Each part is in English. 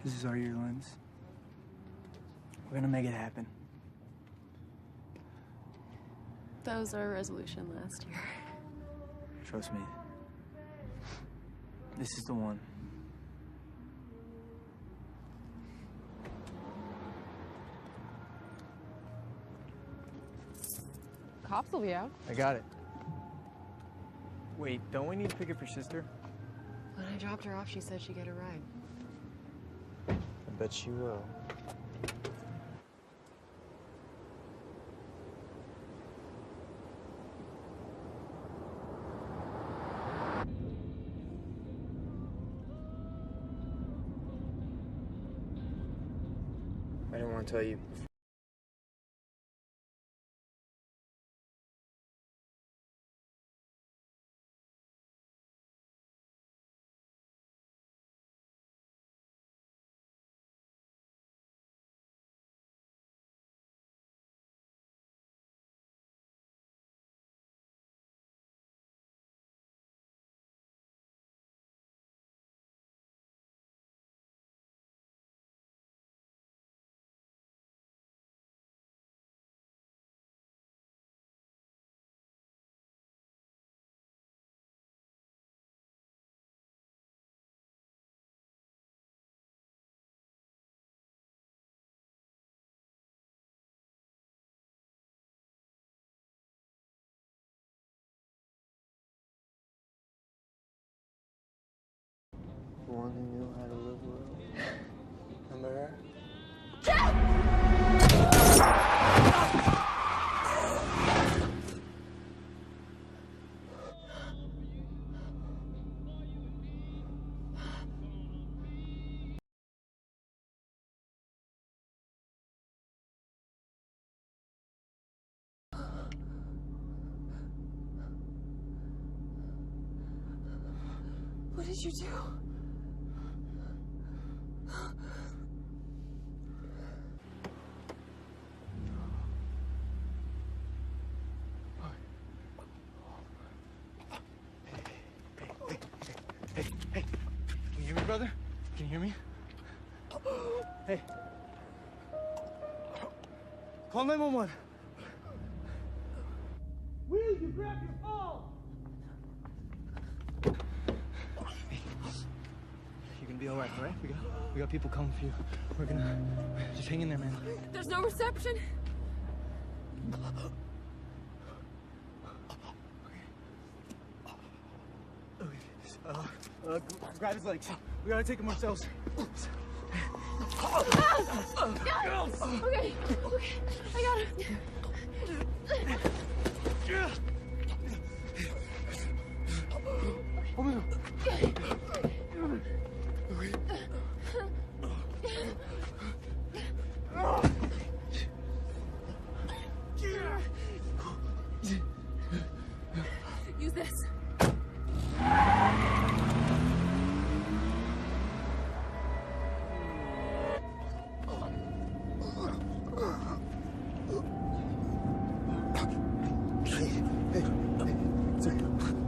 This is our year, Lens. We're gonna make it happen. That was our resolution last year. Trust me. This is the one. Cops will be out. I got it. Wait, don't we need to pick up your sister? When I dropped her off, she said she'd get a ride. I bet she will. I didn't want to tell you. The one who knew how to live well. Remember her? What did you do? Hey, can you hear me, brother? Can you hear me? Hey. Call 911. Will, you grab your phone! Hey. You're gonna be all right? We got people coming for you. We're gonna... Just hang in there, man. There's no reception. Grab his legs. We gotta take him ourselves. Okay, I got it. Use this.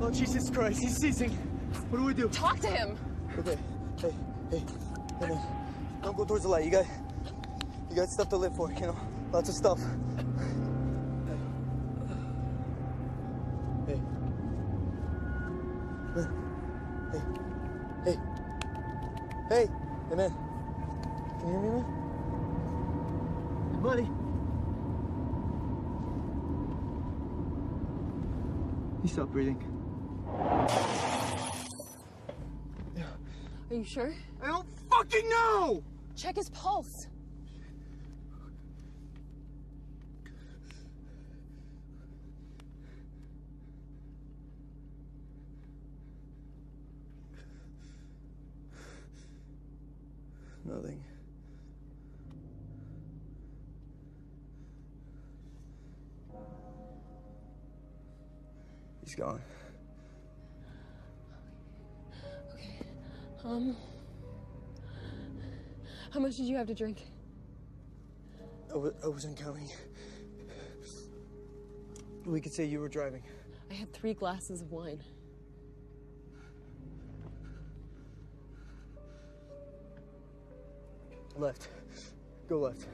Oh, Jesus Christ, he's seizing. What do we do? Talk to him. Okay. Hey, man. Don't go towards the light. You got stuff to live for, you know? Lots of stuff. Hey. Hey, man. Can you hear me, man? Hey, buddy. He stopped breathing. Are you sure? I don't fucking know! Check his pulse. Nothing. He's gone. Okay. How much did you have to drink? I wasn't counting. We could say you were driving. I had 3 glasses of wine. Left. Go left.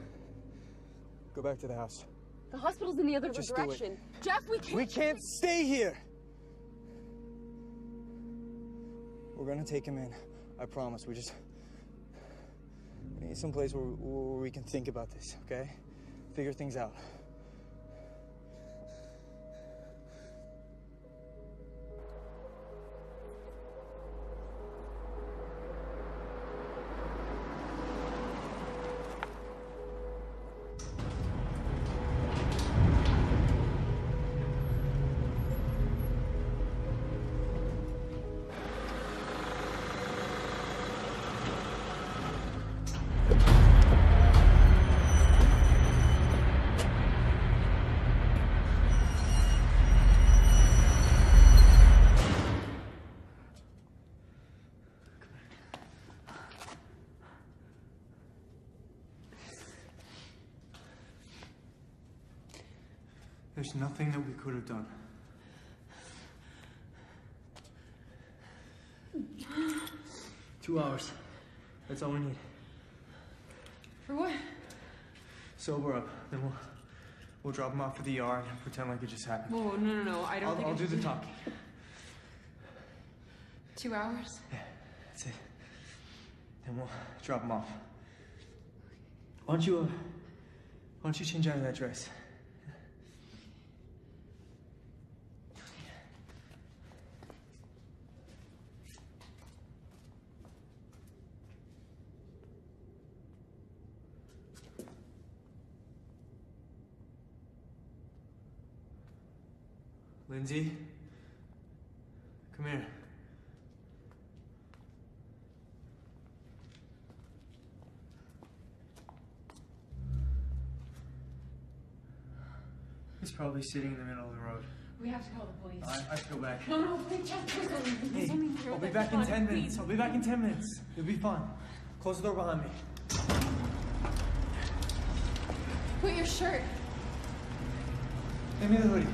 Go back to the house. The hospital's in the other Just do direction. Jeff, we can't. We can't stay here! We're gonna take him in. I promise. We need some place where we can think about this, okay? Figure things out. There's nothing that we could have done. $2. That's all we need. For what? Sober up, then we'll drop him off at the ER and pretend like it just happened. Oh, no. I don't think I'll do the talking. 2 hours? Yeah, that's it. Then we'll drop him off. Why don't you change out of that dress? Lindsay, come here. He's probably sitting in the middle of the road. We have to call the police. I have to go back. No, please, Jeff, please don't. Hey, I'll be back in 10 minutes. I'll be back in 10 minutes. You'll be fine. Close the door behind me. Put your shirt. Give me the hoodie.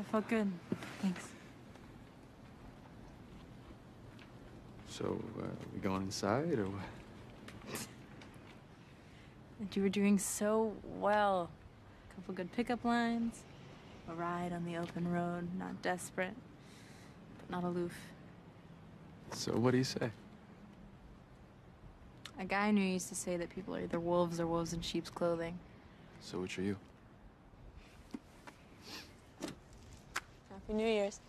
That felt good. Thanks. So, we going inside, or what? And you were doing so well. A couple good pickup lines. A ride on the open road, not desperate, but not aloof. So, what do you say? A guy I knew used to say that people are either wolves or wolves in sheep's clothing. So, which are you? Happy New Year's.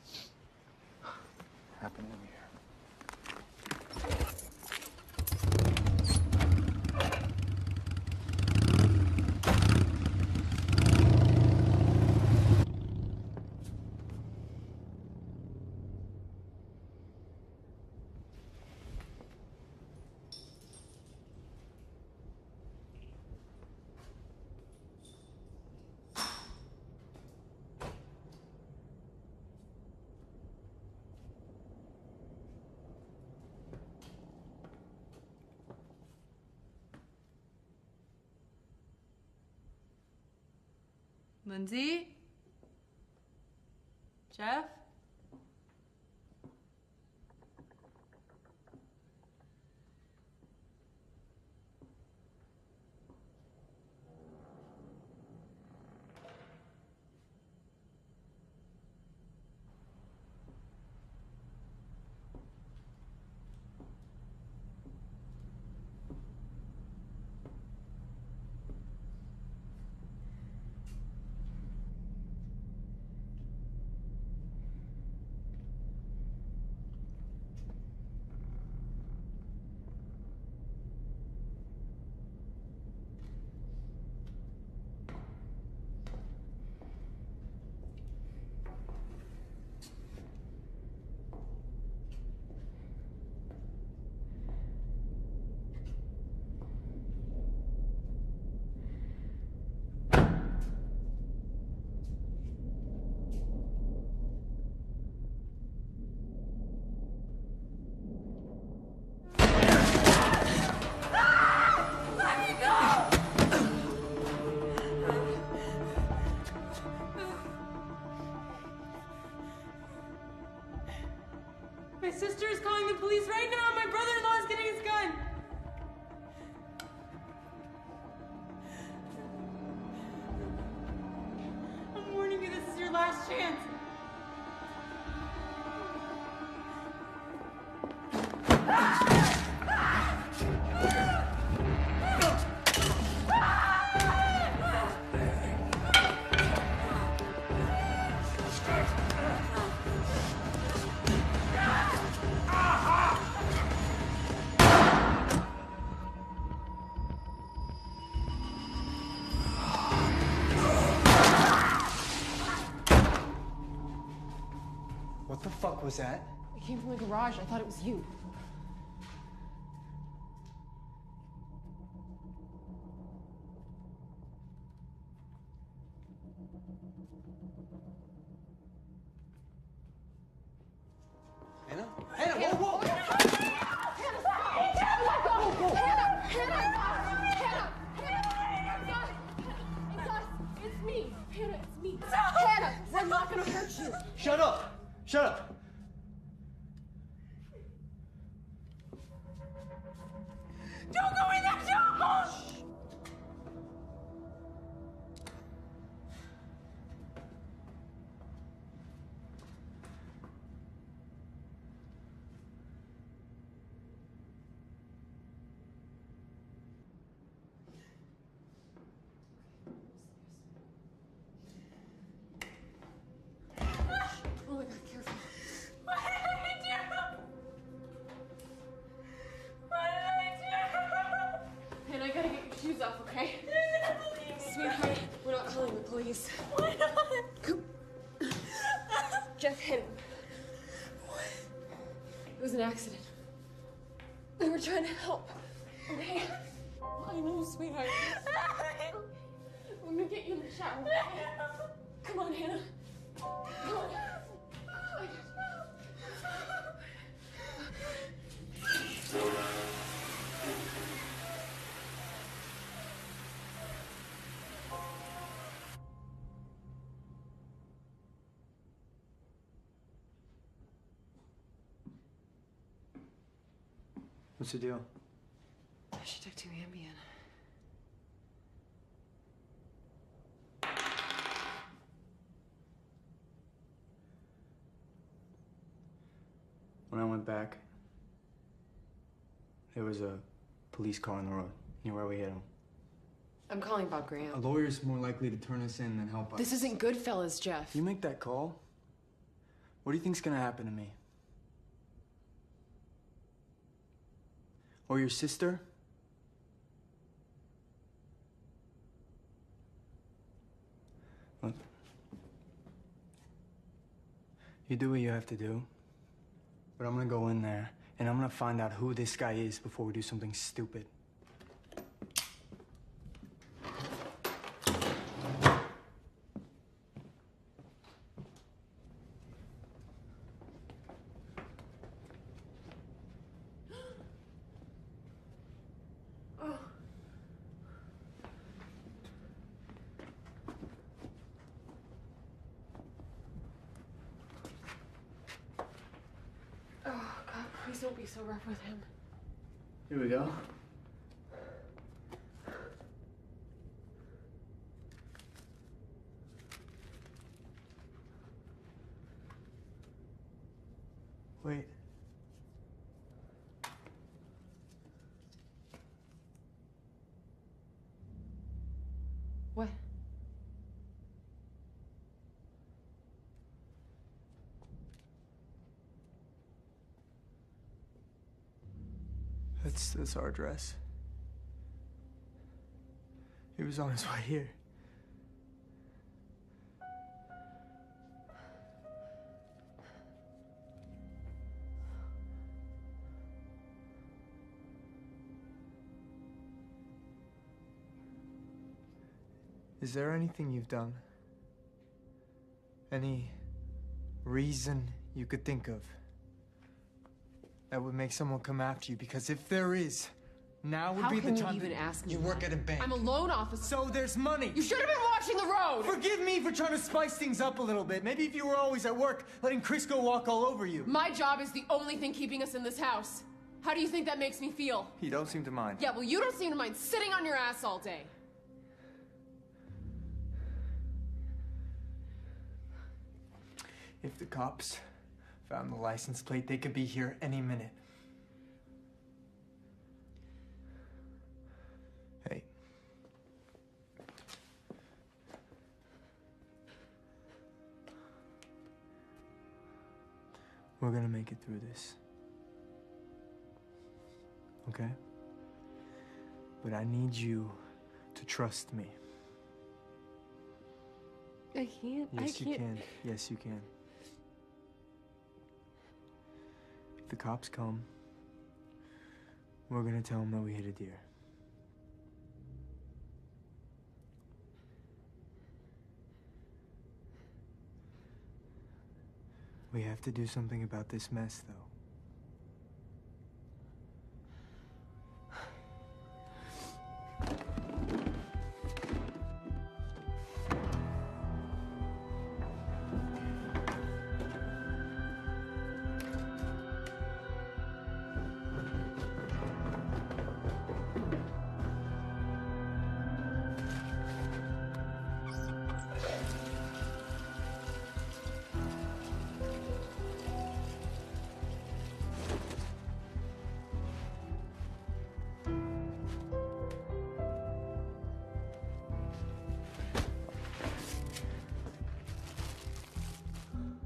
Happy New Year. Lindsay? Jeff? My sister is calling the police right now. My brother-in-law is getting his gun. I'm warning you, this is your last chance. What the fuck was that? It came from the garage. I thought it was you. Hannah? Hannah, whoa, whoa! It's me. Hannah, it's me. Hannah, we're not gonna hurt you. Shut up! Shut up! Don't go in there, don't! Oh my God, careful. What did I do? What did I do? Hannah, I gotta get your shoes off, okay? Sweetheart, we're not calling the police. Why not? Come. Jeff hit him. What? It was an accident. We were trying to help. Okay? I know, sweetheart. I'm gonna get you in the shower. Okay? Come on, Hannah. Come on. What's the deal? She took 2 Ambien. When I went back, there was a police car on the road near where we hit him. I'm calling Bob A Graham. lawyer's more likely to turn us in than help us. This isn't Goodfellas, Jeff. You make that call? What do you think's gonna happen to me? Or your sister? Look. You do what you have to do. But I'm gonna go in there, and I'm gonna find out who this guy is before we do something stupid. Please don't be so rough with him. Here we go. Wait. What? That's our address. He was on his way here. Is there anything you've done? Any reason you could think of that would make someone come after you? Because if there is, now would be the time. How can you even ask me You work at a bank. I'm a loan officer. So there's money. You should have been watching the road! Forgive me for trying to spice things up a little bit. Maybe if you were always at work, letting Crisco walk all over you. My job is the only thing keeping us in this house. How do you think that makes me feel? You don't seem to mind. Yeah, well, you don't seem to mind sitting on your ass all day. If the cops found the license plate, they could be here any minute. Hey. We're gonna make it through this. Okay? But I need you to trust me. I can't. Yes, you can. Yes, you can. If the cops come, we're gonna tell them that we hit a deer. We have to do something about this mess, though.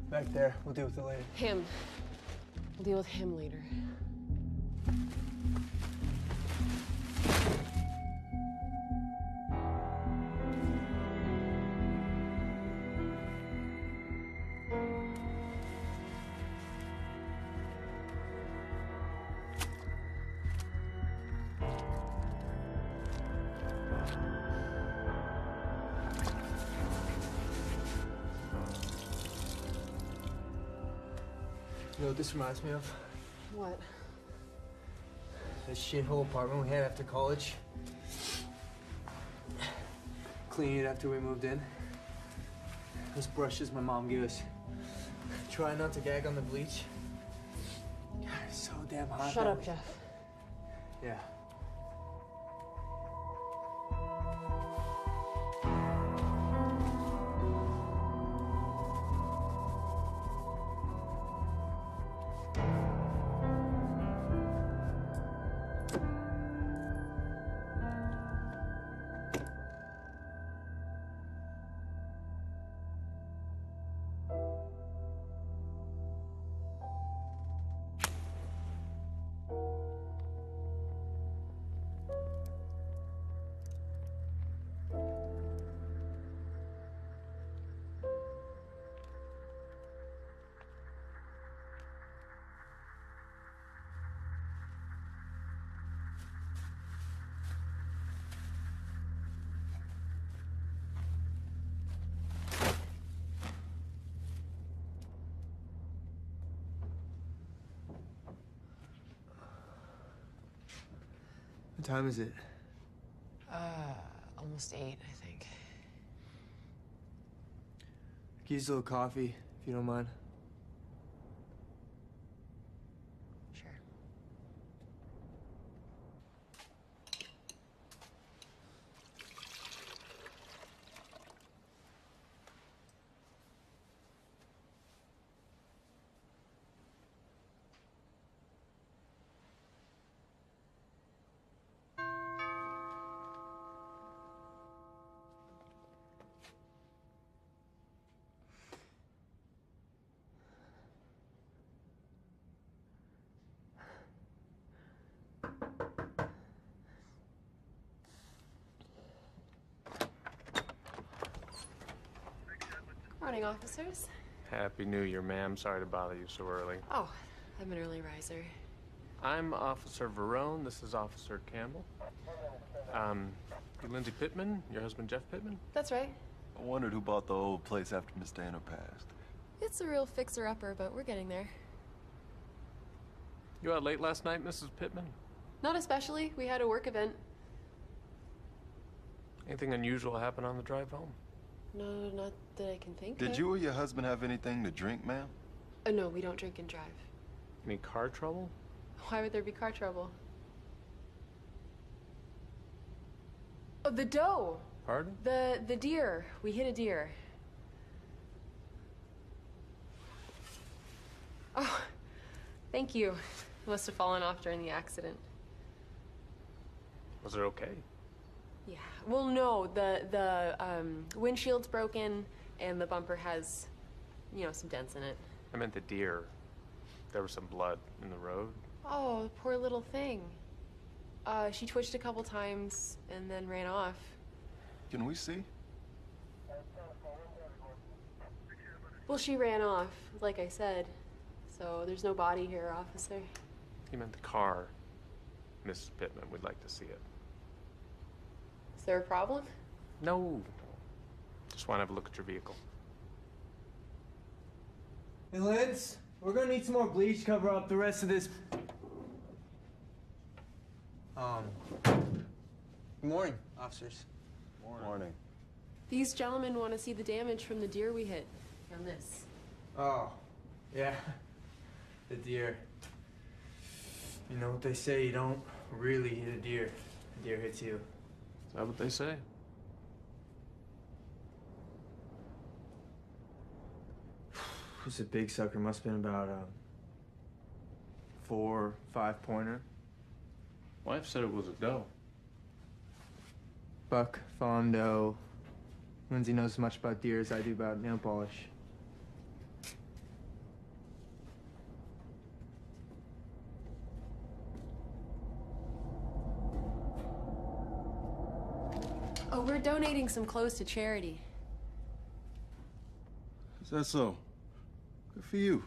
Back there. We'll deal with it later. Him. We'll deal with him later. You know what this reminds me of? What? This shithole apartment we had after college. Cleaning it after we moved in. Those brushes my mom gave us. Try not to gag on the bleach. God, it's so damn hot. Shut up, Jeff. Yeah. What time is it? Almost 8, I think. Could use a little coffee, if you don't mind. Sure. Morning, officers. Happy New Year, ma'am. Sorry to bother you so early. Oh, I'm an early riser. I'm Officer Verone. This is Officer Campbell. You Lindsay Pittman? Your husband Jeff Pittman? That's right. I wondered who bought the old place after Miss Dana passed. It's a real fixer-upper, but we're getting there. You out late last night, Mrs. Pittman? Not especially. We had a work event. Anything unusual happen on the drive home? No, not that I can think of. Did you or your husband have anything to drink, ma'am? No, we don't drink and drive. Any car trouble? Why would there be car trouble? Oh, the doe! Pardon? The deer. We hit a deer. Oh, thank you. It must have fallen off during the accident. Was it okay? Yeah. Well, no. The windshield's broken, and the bumper has, you know, some dents in it. I meant the deer. There was some blood in the road. Oh, poor little thing. She twitched a couple times and then ran off. Can we see? Well, she ran off, like I said. So there's no body here, officer. He meant the car. Mrs. Pittman, we'd like to see it. Is there a problem? No. Just want to have a look at your vehicle. Hey, Liz, we're gonna need some more bleach to cover up the rest of this. Good morning, officers. Morning. These gentlemen want to see the damage from the deer we hit. On this. Oh, yeah. The deer. You know what they say, you don't really hit a deer. The deer hits you. Is that what they say? It was a big sucker, must have been about a 4, 5 pointer. Wife said it was a doe. Buck, fawn, doe. Lindsay knows as much about deer as I do about nail polish. Oh, we're donating some clothes to charity. Is that so? Good for you.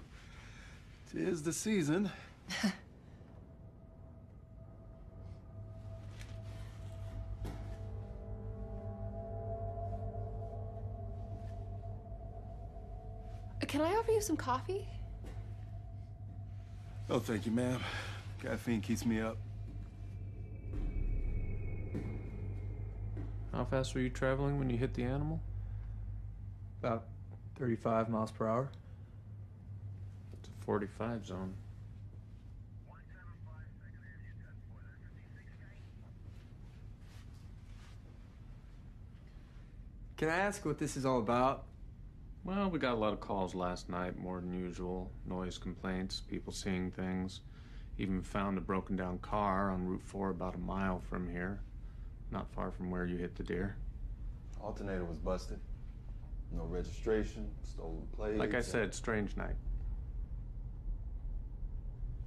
'Tis the season. Can I offer you some coffee? Oh, thank you, ma'am. Caffeine keeps me up. How fast were you traveling when you hit the animal? About 35 miles per hour. It's a 45 zone. Can I ask what this is all about? Well, we got a lot of calls last night, more than usual. Noise complaints, people seeing things. Even found a broken down car on Route 4 about a mile from here. Not far from where you hit the deer. Alternator was busted. No registration, stolen plates. Like I said, strange night.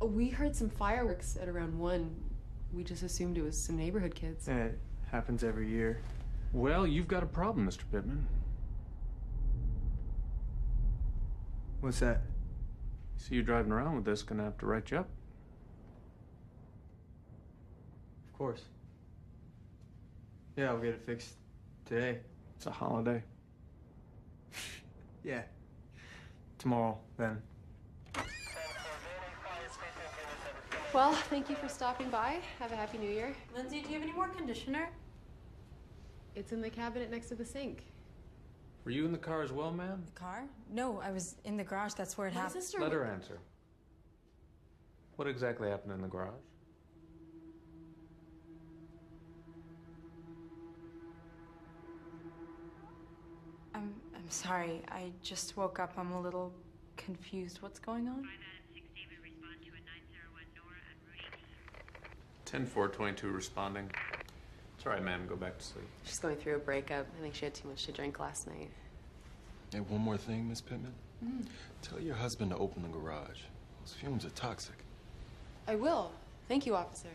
We heard some fireworks at around 1. We just assumed it was some neighborhood kids. Yeah, it happens every year. Well, you've got a problem, Mr. Pittman. What's that? See you driving around with this, gonna have to write you up. Of course. Yeah, I'll get it fixed today. It's a holiday. Yeah. Tomorrow, then. Well, thank you for stopping by. Have a happy new year. Lindsay, do you have any more conditioner? It's in the cabinet next to the sink. Were you in the car as well, ma'am? The car? No, I was in the garage. That's where it My happened. sister. Let her answer. What exactly happened in the garage? I'm sorry. I just woke up. I'm a little confused. What's going on? 10-4-22 responding. It's all right, ma'am. Go back to sleep. She's going through a breakup. I think she had too much to drink last night. Hey, one more thing, Miss Pittman. Tell your husband to open the garage. Those fumes are toxic. I will. Thank you, officer.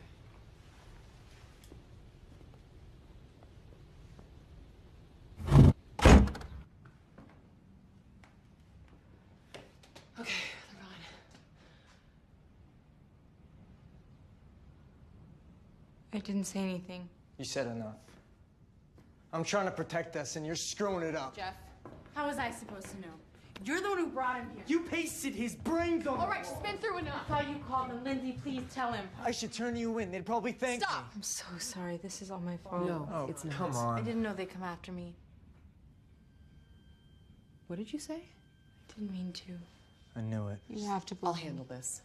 Okay, they're gone. I didn't say anything. You said enough. I'm trying to protect us, and you're screwing it up. Jeff, how was I supposed to know? You're the one who brought him here. You pasted his brains on. All right, she's been through enough. I saw you called him. Lindsay, please tell him. I should turn you in. They'd probably thank me. Stop. I'm so sorry. This is all my fault. No, Oh, it's not. come I on. didn't know they'd come after me. What did you say? I didn't mean to. I knew it. You have to I'll believe me. handle this.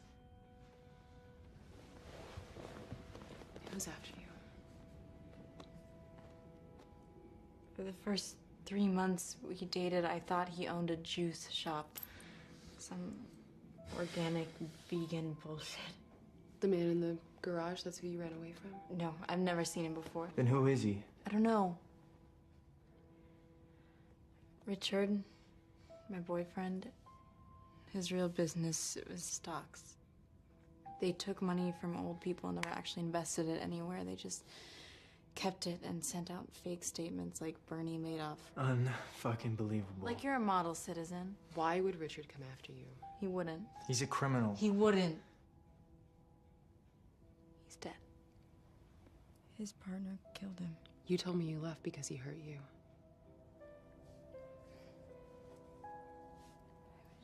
Who's after you? For the first 3 months we dated, I thought he owned a juice shop. Some organic vegan bullshit. The man in the garage, that's who you ran away from? No, I've never seen him before. Then who is he? I don't know. Richard, my boyfriend, his real business was stocks. They took money from old people and never actually invested it anywhere. They just kept it and sent out fake statements like Bernie Madoff. Unfucking believable. Like you're a model citizen. Why would Richard come after you? He wouldn't. He's a criminal. He wouldn't. He's dead. His partner killed him. You told me you left because he hurt you.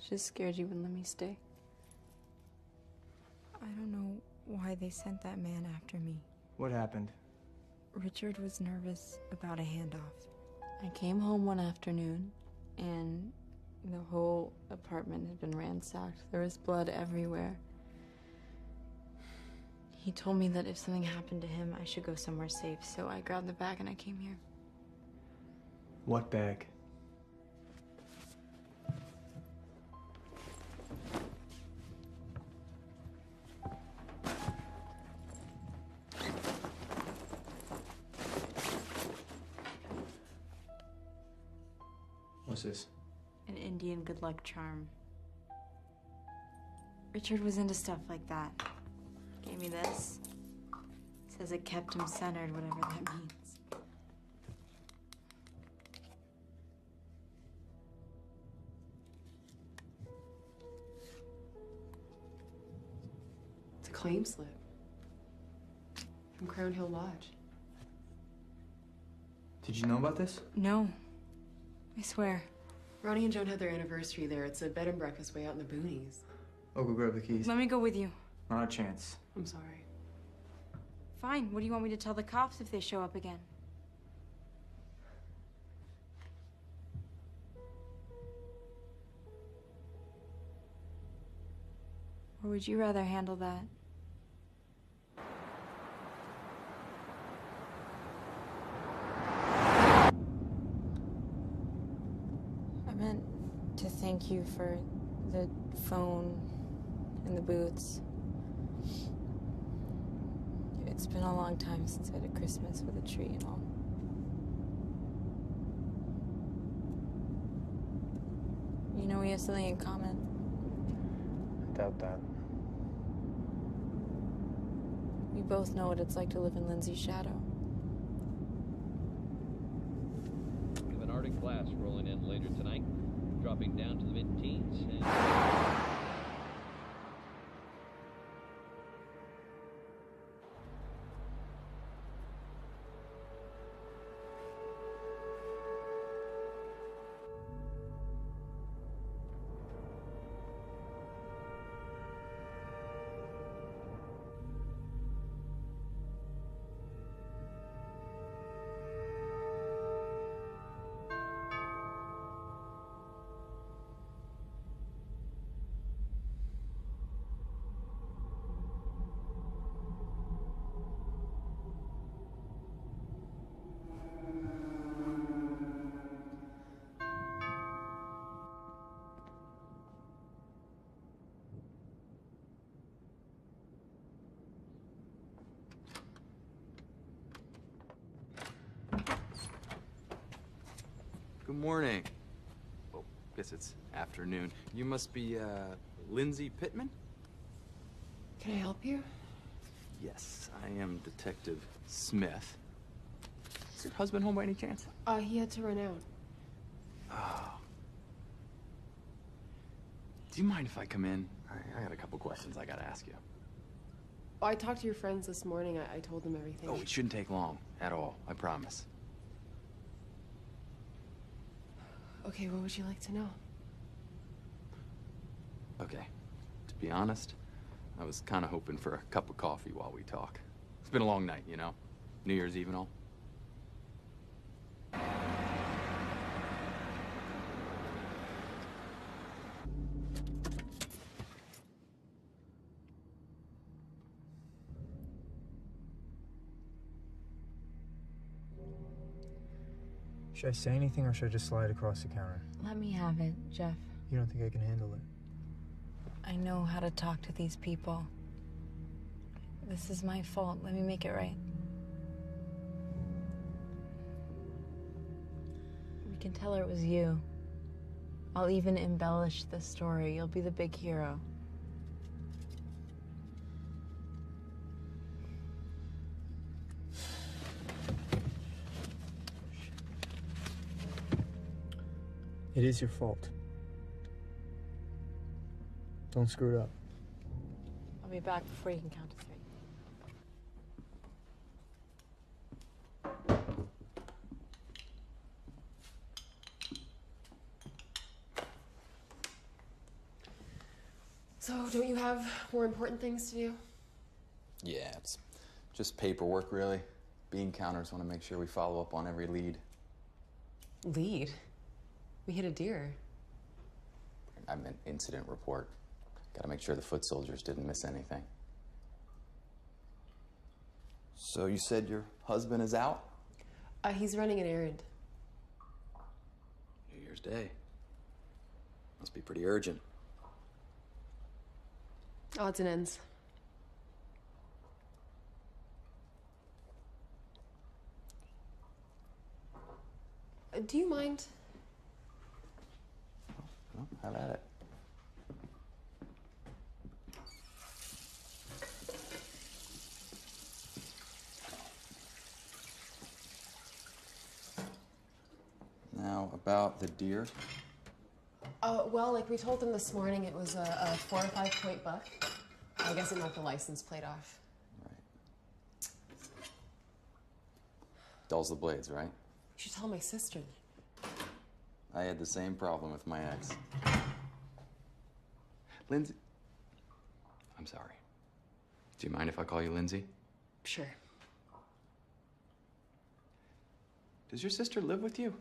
Just scared you wouldn't let me stay. I don't know why they sent that man after me. What happened? Richard was nervous about a handoff. I came home one afternoon, and the whole apartment had been ransacked. There was blood everywhere. He told me that if something happened to him, I should go somewhere safe, so I grabbed the bag and I came here. What bag? What's this? An Indian good luck charm. Richard was into stuff like that. Gave me this. Says it kept him centered, whatever that means. It's a claim slip. From Crown Hill Lodge. Did you know about this? No. I swear. Ronnie and Joan had their anniversary there. It's a bed and breakfast way out in the boonies. I'll go grab the keys. Let me go with you. Not a chance. I'm sorry. Fine. What do you want me to tell the cops if they show up again? Or would you rather handle that? meant to thank you for the phone and the boots. It's been a long time since I had a Christmas with a tree and all. You know, we have something in common. I doubt that. We both know what it's like to live in Lindsay's shadow. We have an Arctic blast rolling in later tonight, dropping down to the mid-teens. And... Good morning. Oh, guess it's afternoon. You must be, Lindsay Pittman? Can I help you? Yes, I am Detective Smith. Is your husband home by any chance? He had to run out. Oh. Do you mind if I come in? I got a couple questions I gotta ask you. Oh, I talked to your friends this morning. I told them everything. Oh, it shouldn't take long at all, I promise. Okay, what would you like to know? Okay, to be honest, I was kind of hoping for a cup of coffee while we talk. It's been a long night, you know? New Year's Eve and all. Should I say anything or should I just slide across the counter? Let me have it, Jeff. You don't think I can handle it? I know how to talk to these people. This is my fault. Let me make it right. We can tell her it was you. I'll even embellish the story. You'll be the big hero. It is your fault. Don't screw it up. I'll be back before you can count to 3. So, don't you have more important things to do? Yeah, it's just paperwork, really. Bean counters want to make sure we follow up on every lead. Lead? We hit a deer. I meant incident report. Gotta make sure the foot soldiers didn't miss anything. So you said your husband is out? He's running an errand. New Year's Day. Must be pretty urgent. Odds and ends. Do you mind? Well, have at it. Now, about the deer. Well, like we told them this morning, it was a 4 or 5 point buck. I guess it knocked the license plate off. Right. Dulls the blades, right? You should tell my sister. I had the same problem with my ex. Lindsay. I'm sorry. Do you mind if I call you Lindsay? Sure. Does your sister live with you?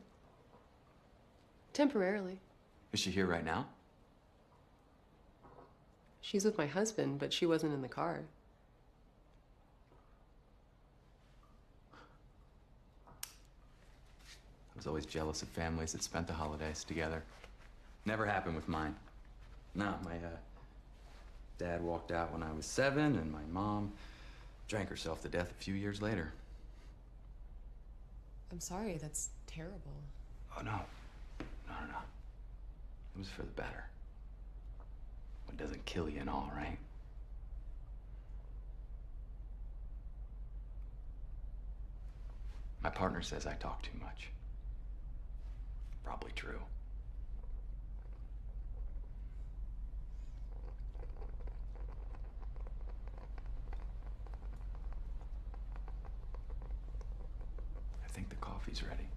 Temporarily. Is she here right now? She's with my husband, but she wasn't in the car. was always jealous of families that spent the holidays together. Never happened with mine. No, my dad walked out when I was 7, and my mom drank herself to death a few years later. I'm sorry, that's terrible. Oh, no. No. It was for the better. What doesn't kill you and all, right? My partner says I talk too much. Probably true. I think the coffee's ready.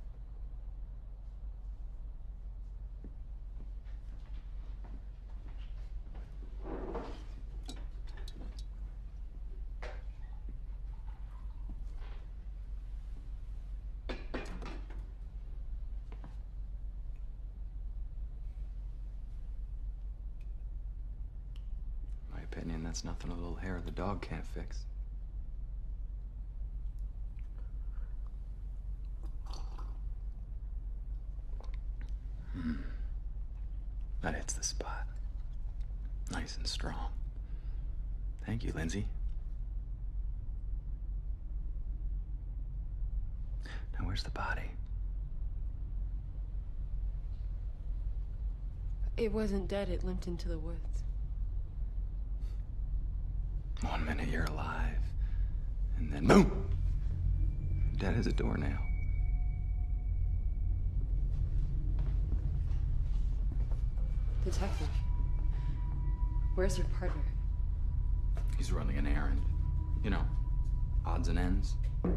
Opinion, that's nothing a little hair of the dog can't fix. That hits the spot. Nice and strong. Thank you, Lindsay. Now, where's the body? It wasn't dead, it limped into the woods. 1 minute you're alive, and then boom! Dead as a doornail. Detective, where's your partner? He's running an errand. You know, odds and ends. Do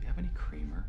you have any creamer?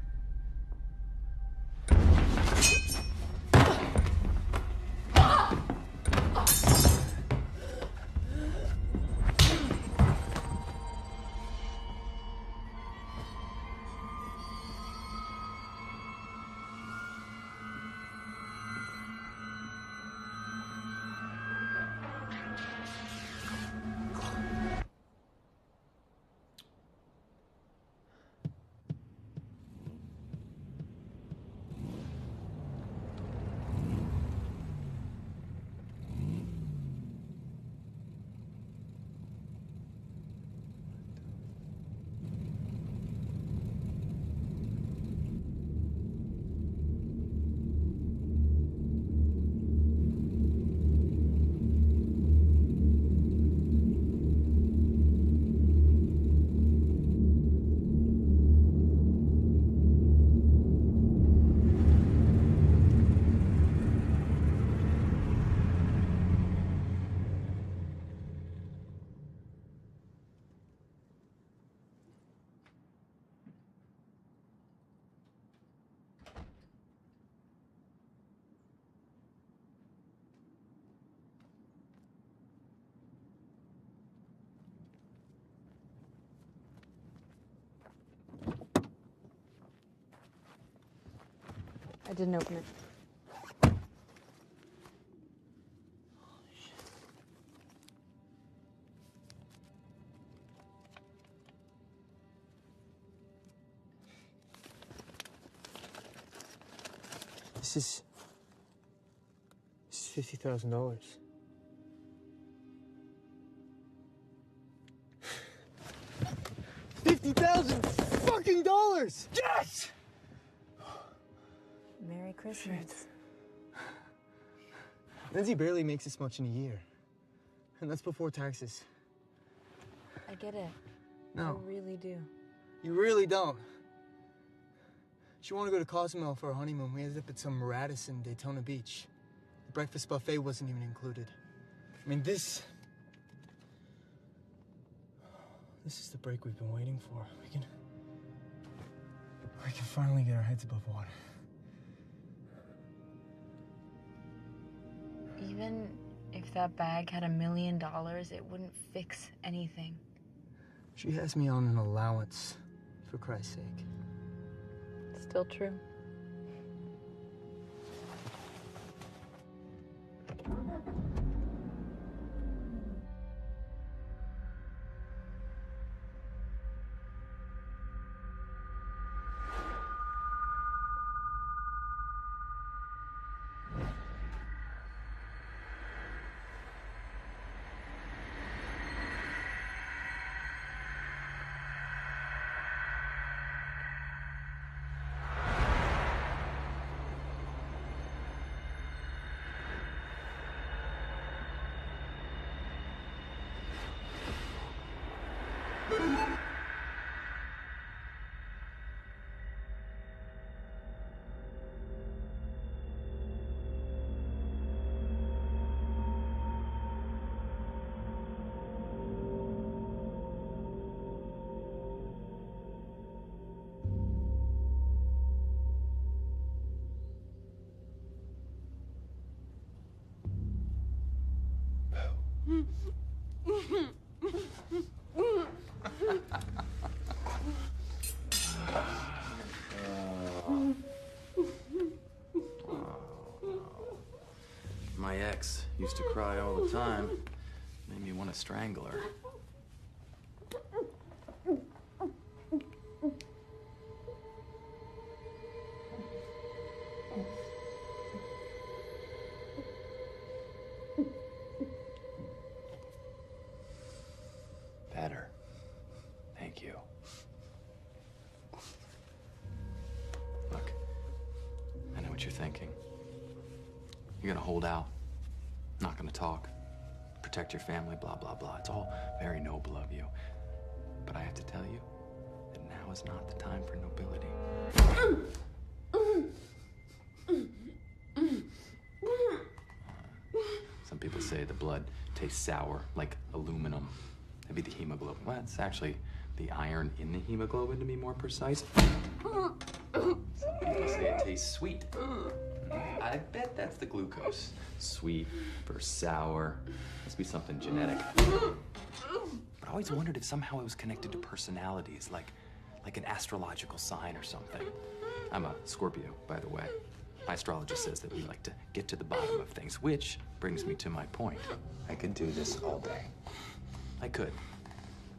I didn't open it. This is $50,000. $50,000 Yes! Merry Christmas. Shit. Lindsay barely makes this much in a year. And that's before taxes. I get it. No. I really do. You really don't. She wanted to go to Cozumel for our honeymoon. We ended up at some Radisson Daytona Beach. The breakfast buffet wasn't even included. I mean, this is the break we've been waiting for. We can finally get our heads above water. Even if that bag had $1 million, it wouldn't fix anything. She has me on an allowance, for Christ's sake. Still true. My ex used to cry all the time. Made me want to strangle her. Better. Thank you. Look, I know what you're thinking. You're gonna hold out, not gonna talk, protect your family, blah, blah, blah. It's all very noble of you. But I have to tell you that now is not the time for nobility. Some people say the blood tastes sour, like aluminum. That'd be the hemoglobin. Well, it's actually the iron in the hemoglobin, to be more precise. Some people say it tastes sweet. I bet that's the glucose. Sweet versus sour. Must be something genetic. But I always wondered if somehow it was connected to personalities, like an astrological sign or something. I'm a Scorpio, by the way. My astrologist says that we like to get to the bottom of things, which brings me to my point. I could do this all day. I could.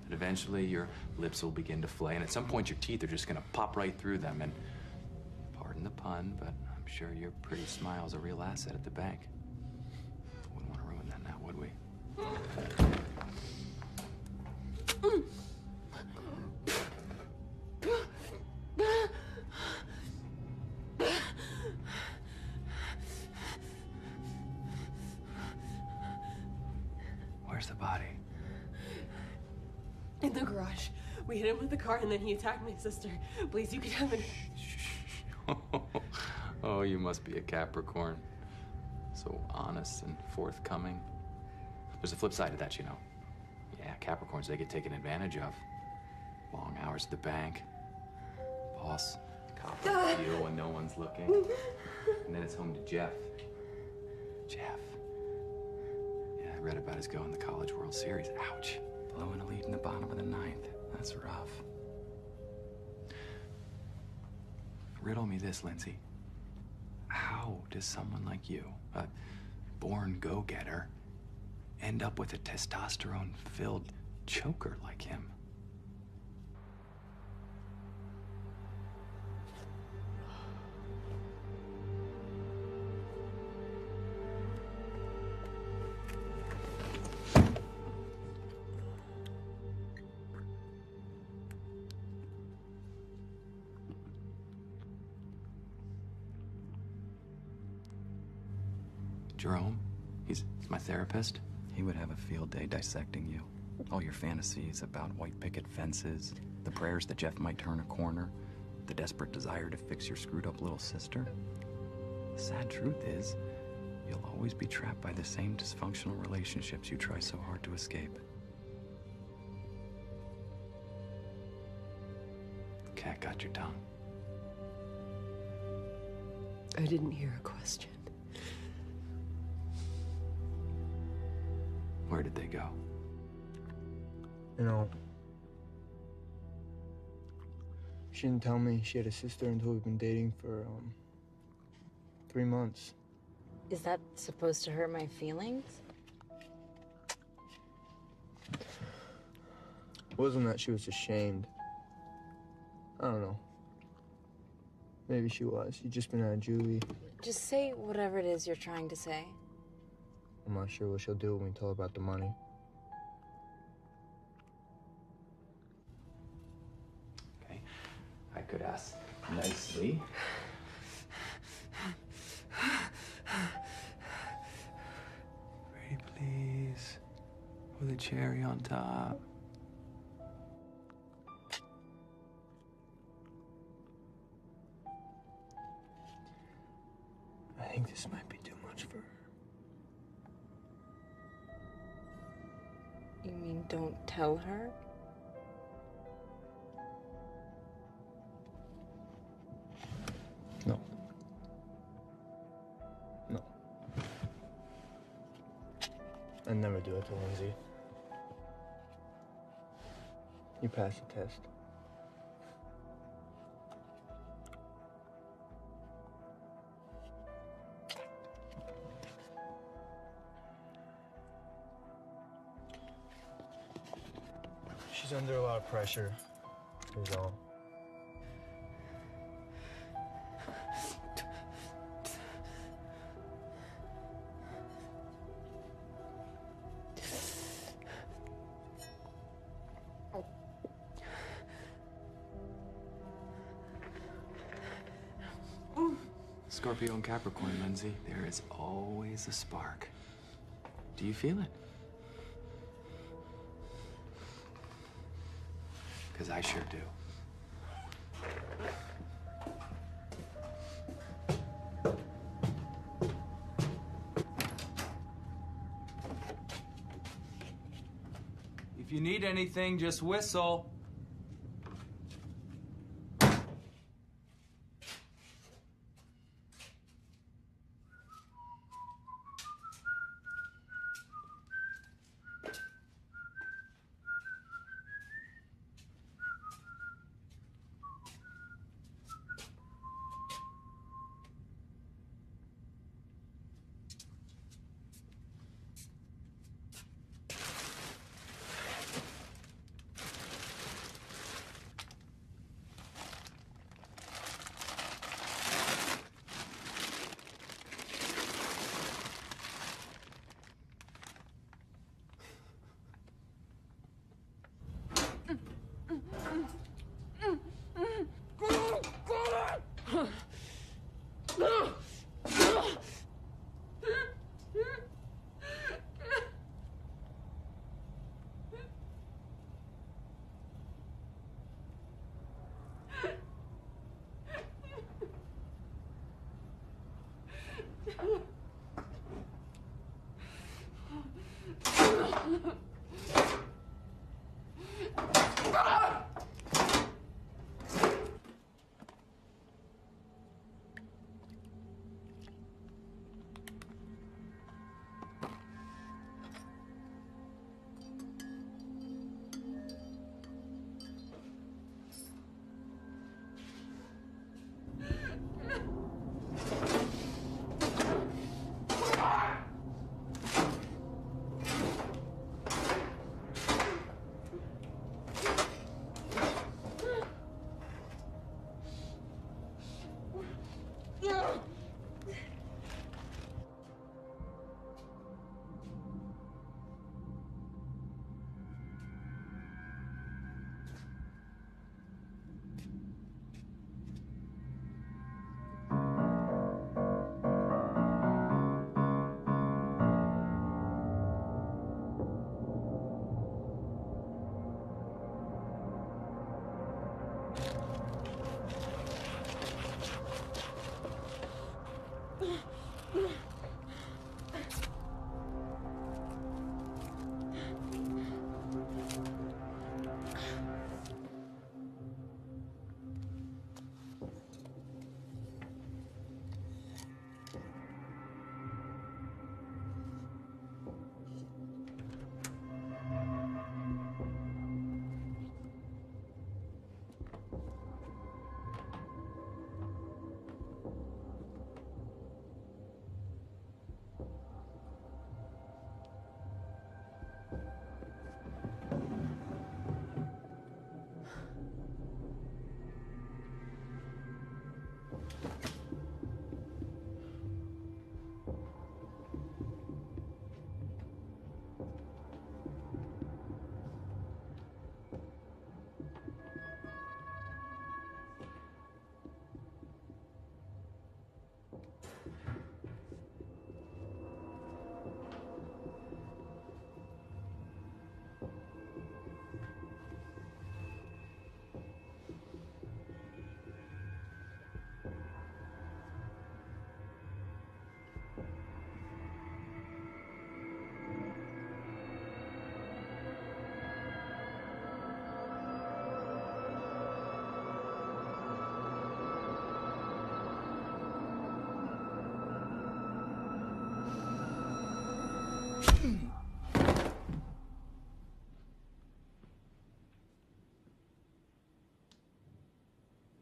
But eventually your lips will begin to flay, and at some point your teeth are just gonna pop right through them, and pardon the pun, but I'm sure your pretty smile's a real asset at the bank. Wouldn't want to ruin that now, would we? Where's the body? In the garage. We hit him with the car and then he attacked my sister. Please, you can have it. Oh, you must be a Capricorn. So honest and forthcoming. There's a flip side to that, you know. Yeah, Capricorns, they get taken advantage of. Long hours at the bank. Boss, cop the deal when no one's looking. And then it's home to Jeff. Jeff. Yeah, I read about his go in the College World Series. Ouch. Blowing a lead in the bottom of the ninth. That's rough. Riddle me this, Lindsay. How does someone like you, a born go-getter, end up with a testosterone-filled choker like him? Jerome, he's my therapist. He would have a field day dissecting you. All your fantasies about white picket fences, the prayers that Jeff might turn a corner, the desperate desire to fix your screwed up little sister. The sad truth is, you'll always be trapped by the same dysfunctional relationships you try so hard to escape. Cat got your tongue. I didn't hear a question. Where did they go? You know, she didn't tell me she had a sister until we've been dating for 3 months. Is that supposed to hurt my feelings? It wasn't that she was ashamed. I don't know. Maybe she was. She'd just been out of juvie. Just say whatever it is you're trying to say. I'm not sure what she'll do when we tell her about the money. Okay, I could ask nicely. Pretty please, with a cherry on top. think this might be too much for her. You mean don't tell her? No. No. I'd never do it to Lindsay. You passed the test. She's under a lot of pressure, is all. Scorpio and Capricorn, Lindsay, there is always a spark. Do you feel it? Because I sure do. If you need anything, just whistle.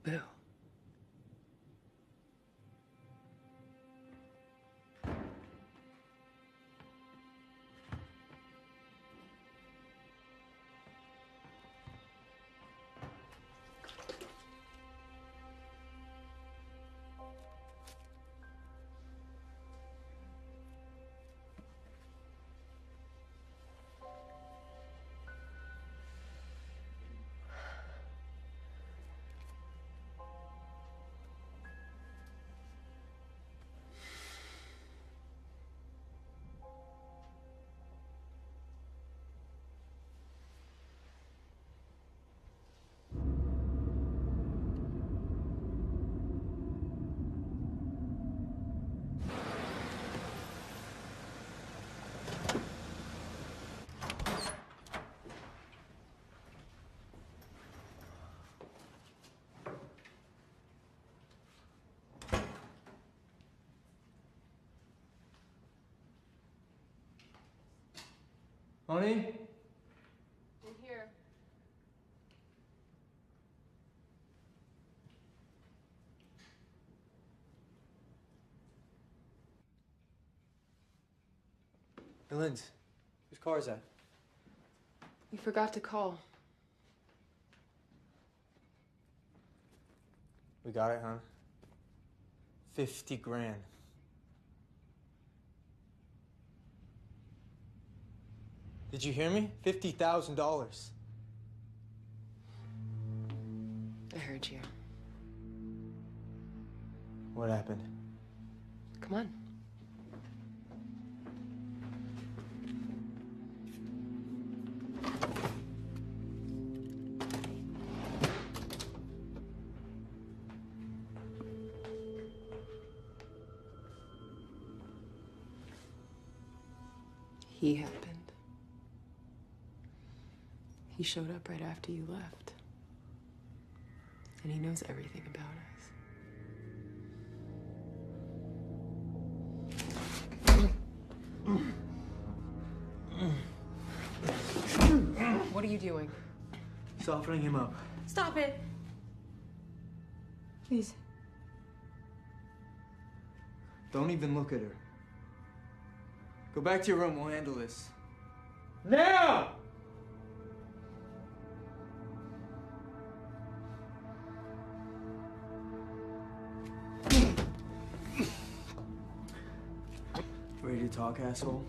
Bill. Honey? In here. Hey, Linz, whose car is that? You forgot to call. We got it, huh? 50 grand. Did you hear me? $50,000. I heard you. What happened? Come on. He happened. He showed up right after you left. And he knows everything about us. What are you doing? Softening him up. Stop it! Please. Don't even look at her. Go back to your room, we'll handle this. Now! Ready to talk, asshole?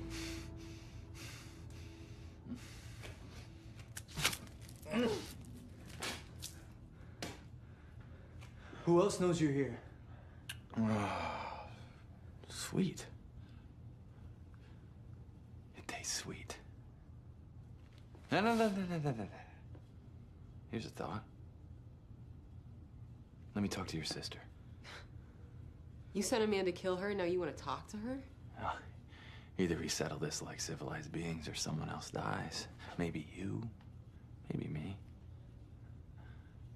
Who else knows you're here? Sweet. It tastes sweet. No. Here's a thought. Let me talk to your sister. You sent a man to kill her, now you want to talk to her? Well, either we settle this like civilized beings or someone else dies. Maybe you, maybe me.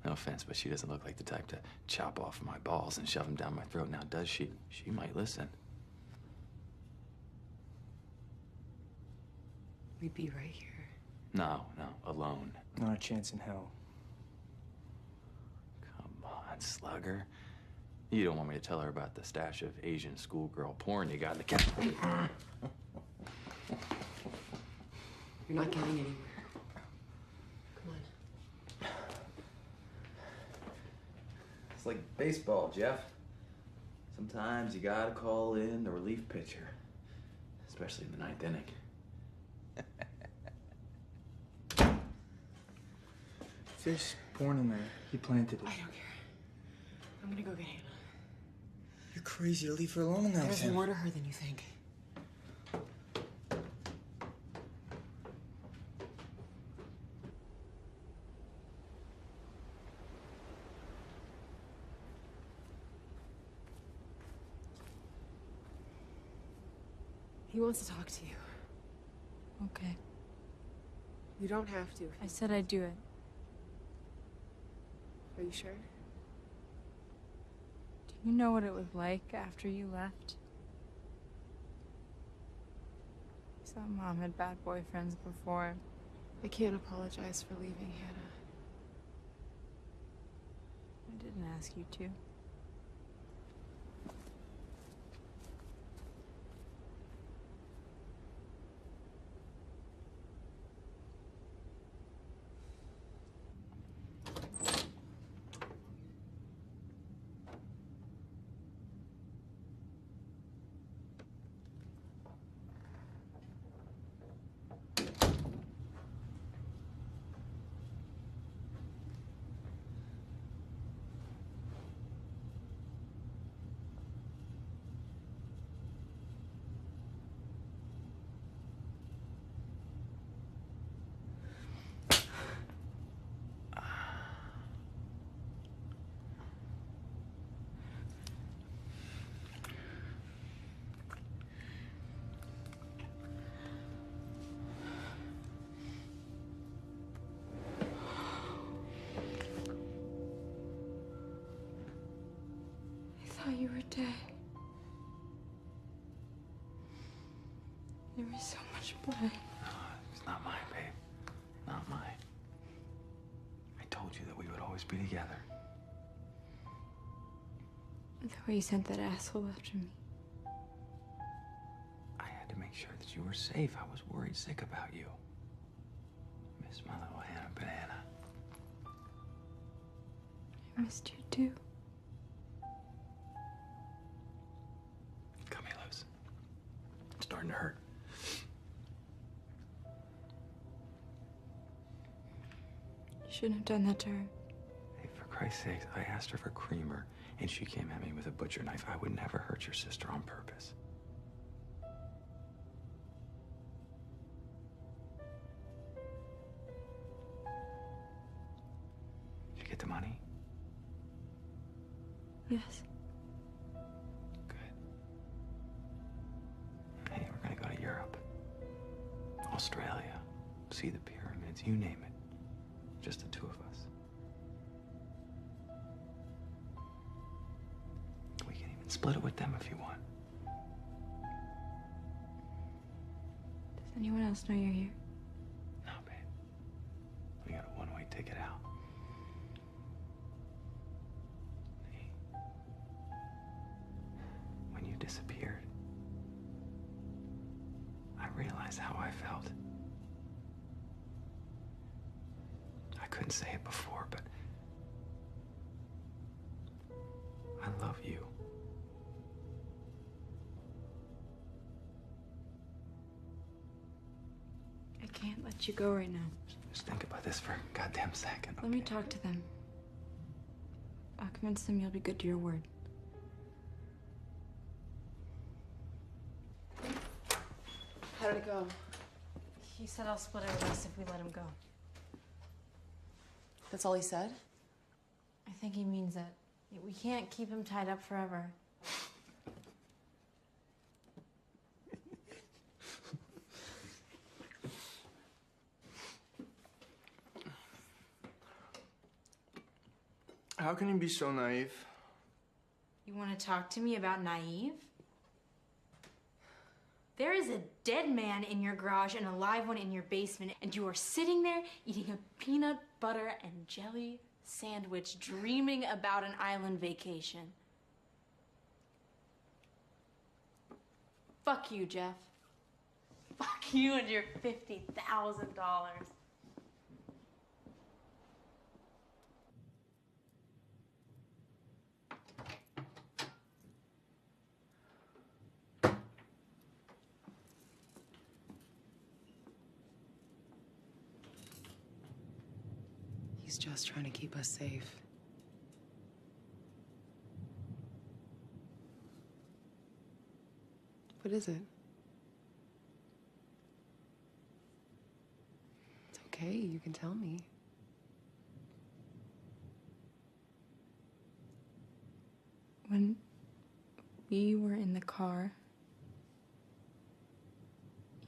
No offense, but she doesn't look like the type to chop off my balls and shove them down my throat. Now, does she? She might listen. We'd be right here. No, alone. Not a chance in hell. Come on, slugger. You don't want me to tell her about the stash of Asian schoolgirl porn you got in the cat. You're not getting anywhere. Come on. It's like baseball, Jeff. Sometimes you gotta call in the relief pitcher, especially in the ninth inning. There's porn in there. He planted it. I don't care. I'm gonna go get Hannah. You're crazy to leave her alone in that There's tent. more to her than you think. He wants to talk to you. Okay. You don't have to. I said I'd do it. Are you sure? Do you know what it was like after you left? I thought Mom had bad boyfriends before. I can't apologize for leaving Hannah. I didn't ask you to. I thought you were dead. There was so much blood. No, it's not mine, babe. Not mine. I told you that we would always be together. The way you sent that asshole after me. I had to make sure that you were safe. I was worried sick about you. Miss my little Hannah Banana. I missed you too. Cut me loose. It's starting to hurt. You shouldn't have done that to her. Hey, for Christ's sake, I asked her for creamer, and she came at me with a butcher knife. I would never hurt your sister on purpose. Did you get the money? Yes. Good. Hey, we're gonna go to Europe. Australia. See the pyramids, you name it. Just the two of us. We can even split it with them if you want. Does anyone else know you're here? No, babe. We got a one-way ticket out. Hey. When you disappeared, I realized how I felt. I couldn't say it before, but I love you. I can't let you go right now. Just think about this for a goddamn second. Let me talk to them. I'll convince them you'll be good to your word. How did it go? He said I'll split it with us if we let him go. That's all he said? I think he means it. We can't keep him tied up forever. How can you be so naive? You want to talk to me about naive? There is a dead man in your garage and a live one in your basement, and you are sitting there eating a peanut butter and jelly sandwich, dreaming about an island vacation. Fuck you, Jeff. Fuck you and your $50,000. He's just trying to keep us safe. What is it? It's okay, you can tell me. When we were in the car,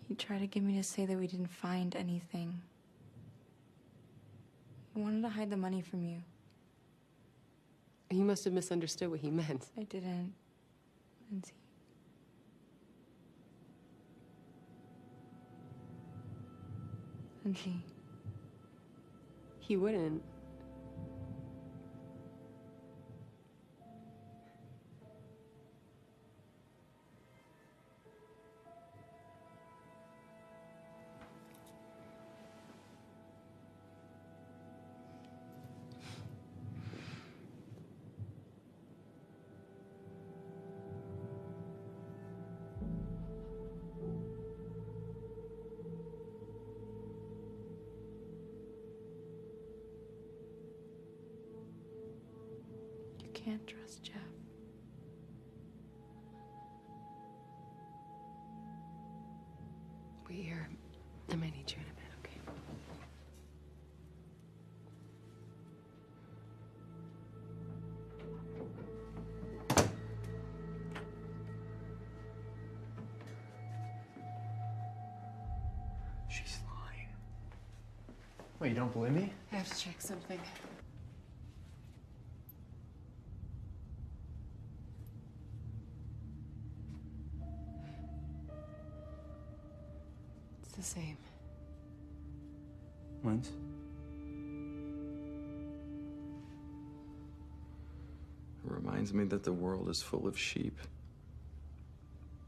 he tried to get me to say that we didn't find anything. He wanted to hide the money from you. You must have misunderstood what he meant. I didn't, Lindsay. Lindsay. He wouldn't. can't trust Jeff. Wait here. I might need you in a bit, okay? She's lying. Wait, you don't believe me? I have to check something. It's the same. Once. It reminds me that the world is full of sheep.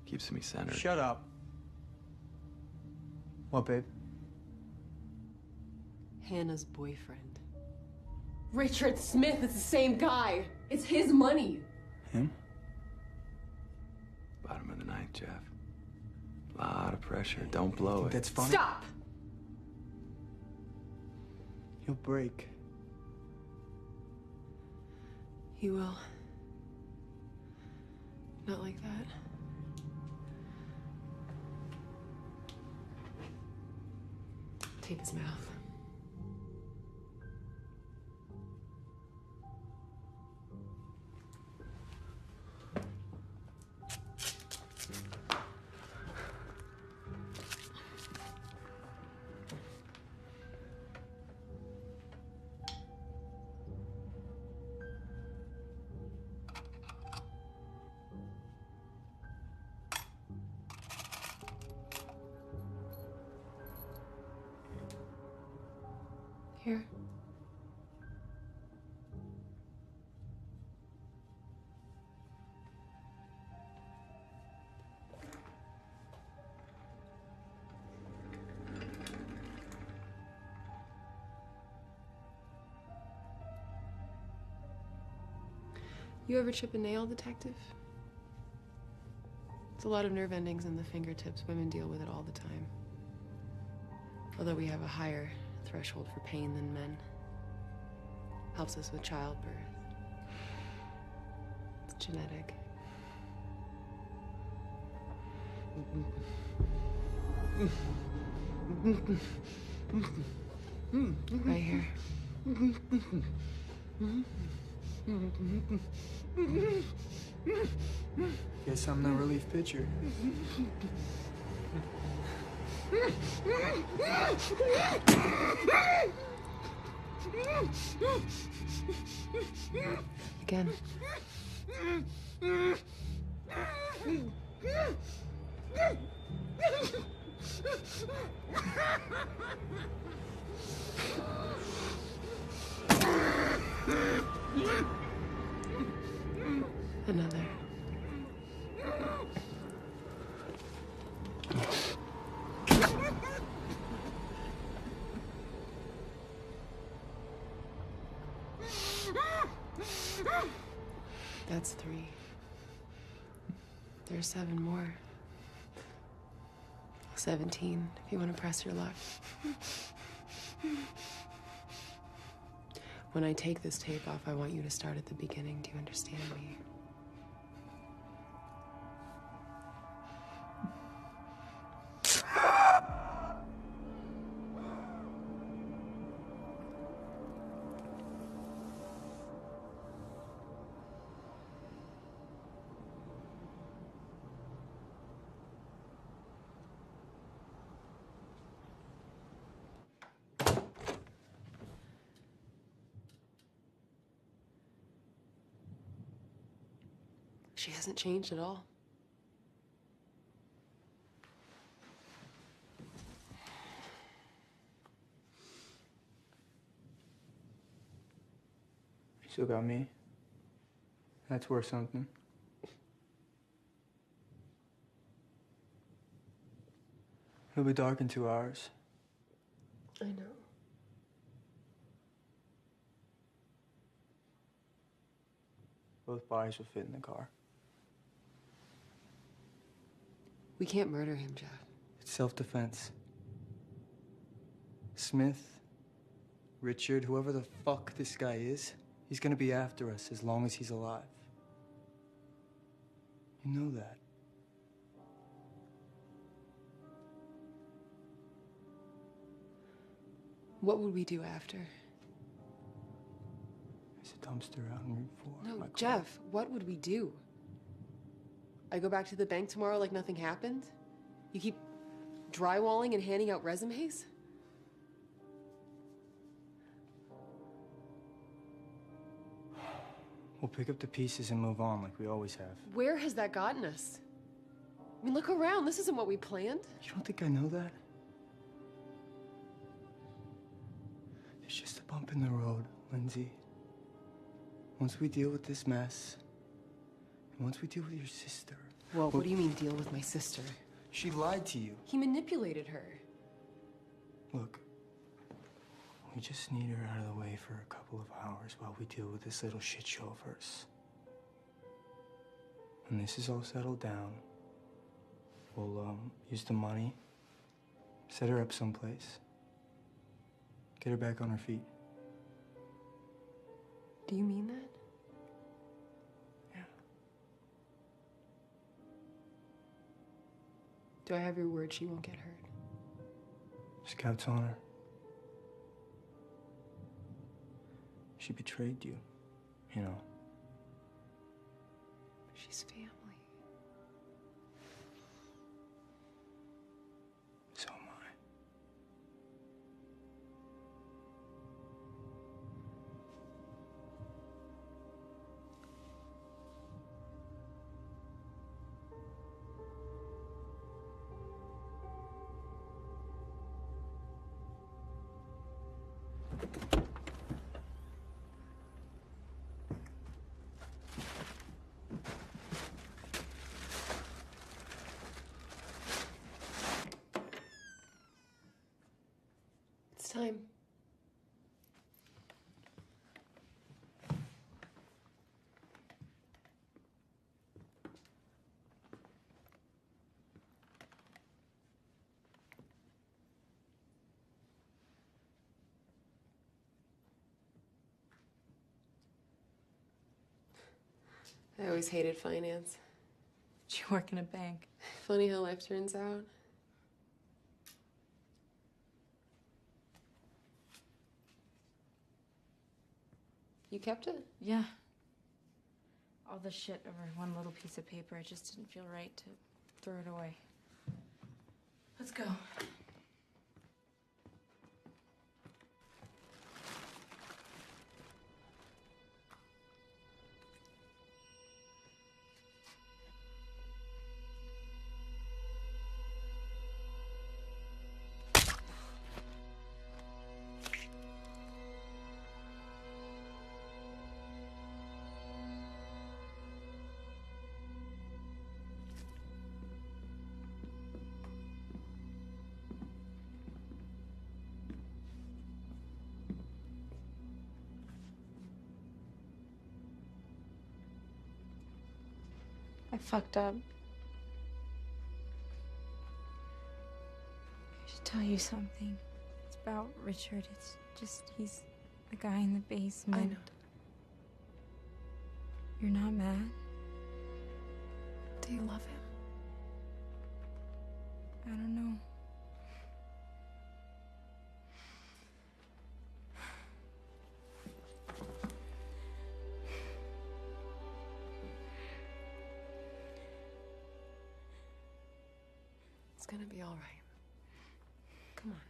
Keeps me centered. Shut up. What, babe? Hannah's boyfriend. Richard Smith is the same guy. It's his money. Him? Bottom of the ninth, Jeff. Lot of pressure. Don't blow it. That's funny. Stop! He'll break. He will. Not like that. Tape his mouth. Here. You ever chip a nail, detective? It's a lot of nerve endings in the fingertips. Women deal with it all the time. Although we have a higher threshold for pain than men. Helps us with childbirth. It's genetic. Right here. Guess I'm the relief pitcher. Again. Another. That's 3. There's 7 more. 17, if you want to press your luck. When I take this tape off, I want you to start at the beginning. Do you understand me? She hasn't changed at all. You still got me. That's worth something. It'll be dark in 2 hours. I know. Both bodies will fit in the car. We can't murder him, Jeff. It's self-defense. Smith, Richard, whoever the fuck this guy is, He's gonna be after us as long as he's alive. You know that. What would we do after? There's a dumpster out on Route 4. No, Jeff, what would we do? I go back to the bank tomorrow like nothing happened? You keep drywalling and handing out resumes? We'll pick up the pieces and move on like we always have. Where has that gotten us? I mean, look around. This isn't what we planned. You don't think I know that? There's just a bump in the road, Lindsay. Once we deal with this mess, and once we deal with your sister... Well, what do you mean, deal with my sister? She lied to you. He manipulated her. Look, we just need her out of the way for a couple of hours while we deal with this little shit show of hers. When this is all settled down, we'll, use the money, set her up someplace, get her back on her feet. Do you mean that? Yeah. Do I have your word she won't get hurt? Scout's honor. She betrayed you, you know. She's family. So am I. It's time. I always hated finance. Did you work in a bank? Funny how life turns out. You kept it? Yeah. All the shit over one little piece of paper. It just didn't feel right to throw it away. Let's go. I fucked up. I should tell you something. It's about Richard. It's just, he's the guy in the basement. I know. You're not mad? Do you love him? I don't know. It's gonna be all right. Come on.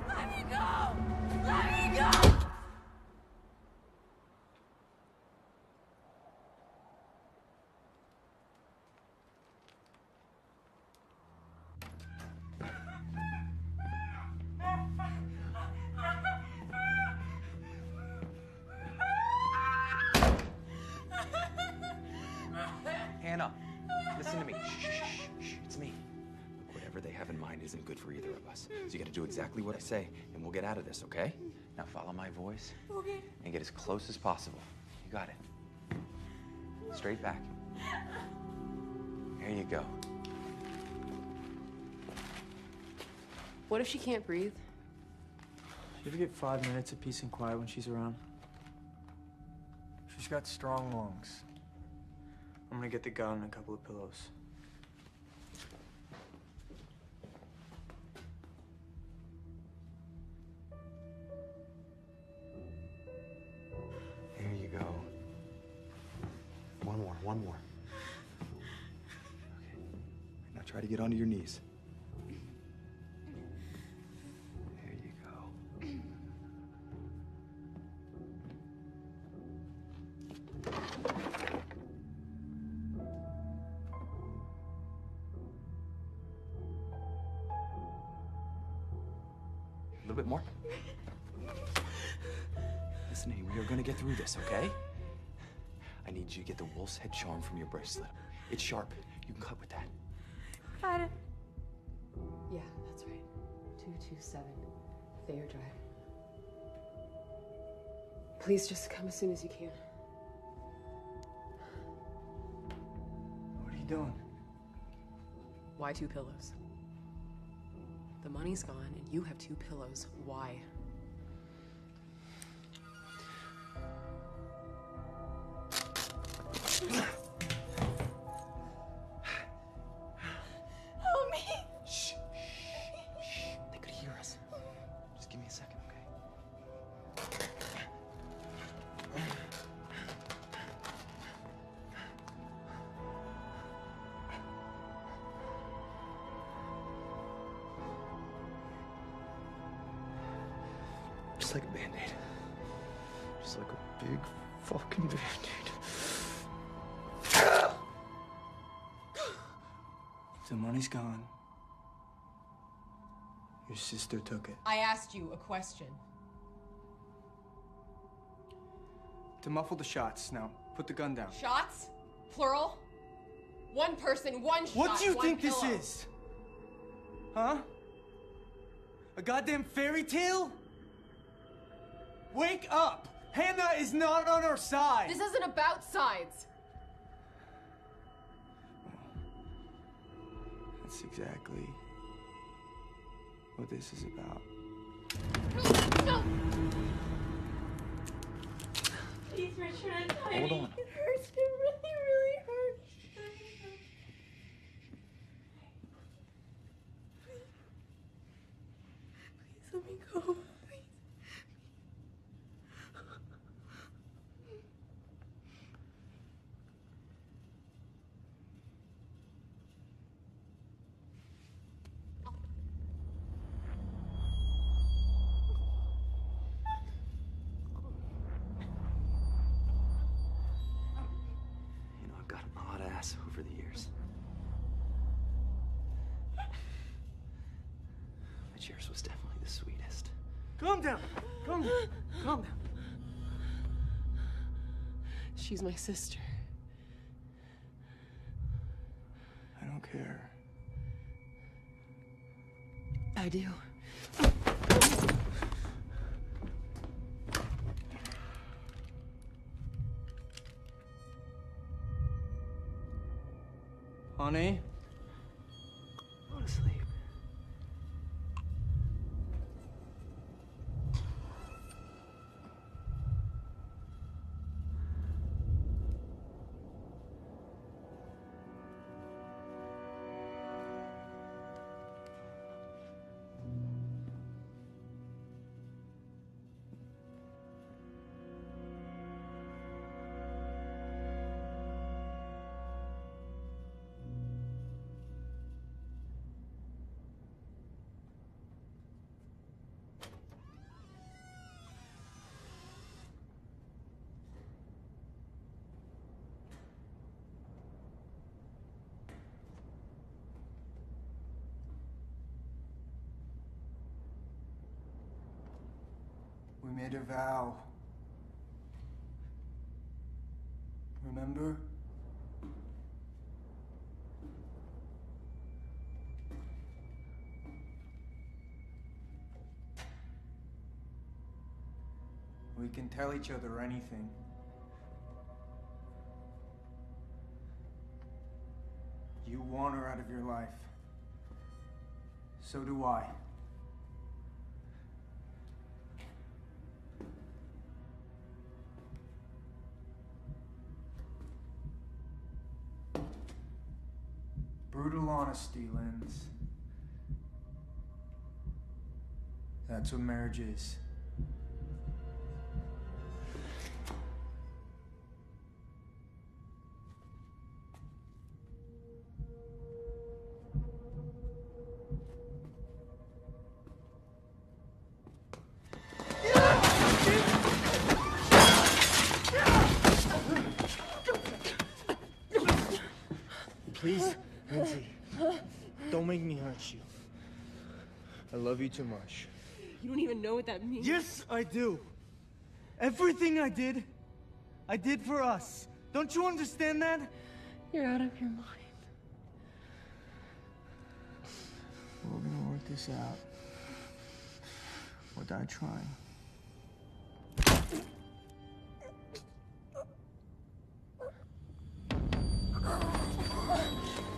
Let me go! Let me go! Hannah, listen to me. Shh, shh, shh, shh. It's me. Look, whatever they have in mind isn't good for either of us. So you gotta do exactly what I say, and we'll get out of this, okay? Now follow my voice. Okay. And get as close as possible. You got it. Straight back. There you go. What if she can't breathe? You ever get 5 minutes of peace and quiet when she's around? She's got strong lungs. I'm gonna get the gun and a couple of pillows. There you go. One more. Okay. Now try to get onto your knees. There you go. A little bit more. Listen, Amy, we are gonna get through this, okay? I need you to get the wolf's head charm from your bracelet. It's sharp. You can cut with that. Got it. Yeah, that's right. 227 Thayer Drive. Please just come as soon as you can. What are you doing? Why 2 pillows? The money's gone and you have 2 pillows. Why? Help me! Shh. They could hear us. Just give me a second, okay? Just like a Band-Aid. Just like a big fucking Band-Aid. The money's gone. Your sister took it. I asked you a question. To muffle the shots. Now, put the gun down. Shots? Plural? One person, one shot, What do you one think pillow. this is? Huh? A goddamn fairy tale? Wake up! Hannah is not on our side! This isn't about sides. That's exactly what this is about. No! Please, Richard, I'm Hold on. It hurts. It really, really hurts. Please let me go. Please. You know, I've got an odd ass over the years. But yours was definitely the sweetest. Calm down! Calm down! Calm down! She's my sister. I don't care. I do. Honey? Go to sleep. We made a vow. Remember? We can tell each other anything. You want her out of your life. So do I. Brutal honesty, Linz. That's what marriage is. Please, Lindsay, don't make me hurt you. I love you too much. You don't even know what that means. Yes, I do. Everything I did for us. Don't you understand that? You're out of your mind. We're gonna work this out. Or die trying.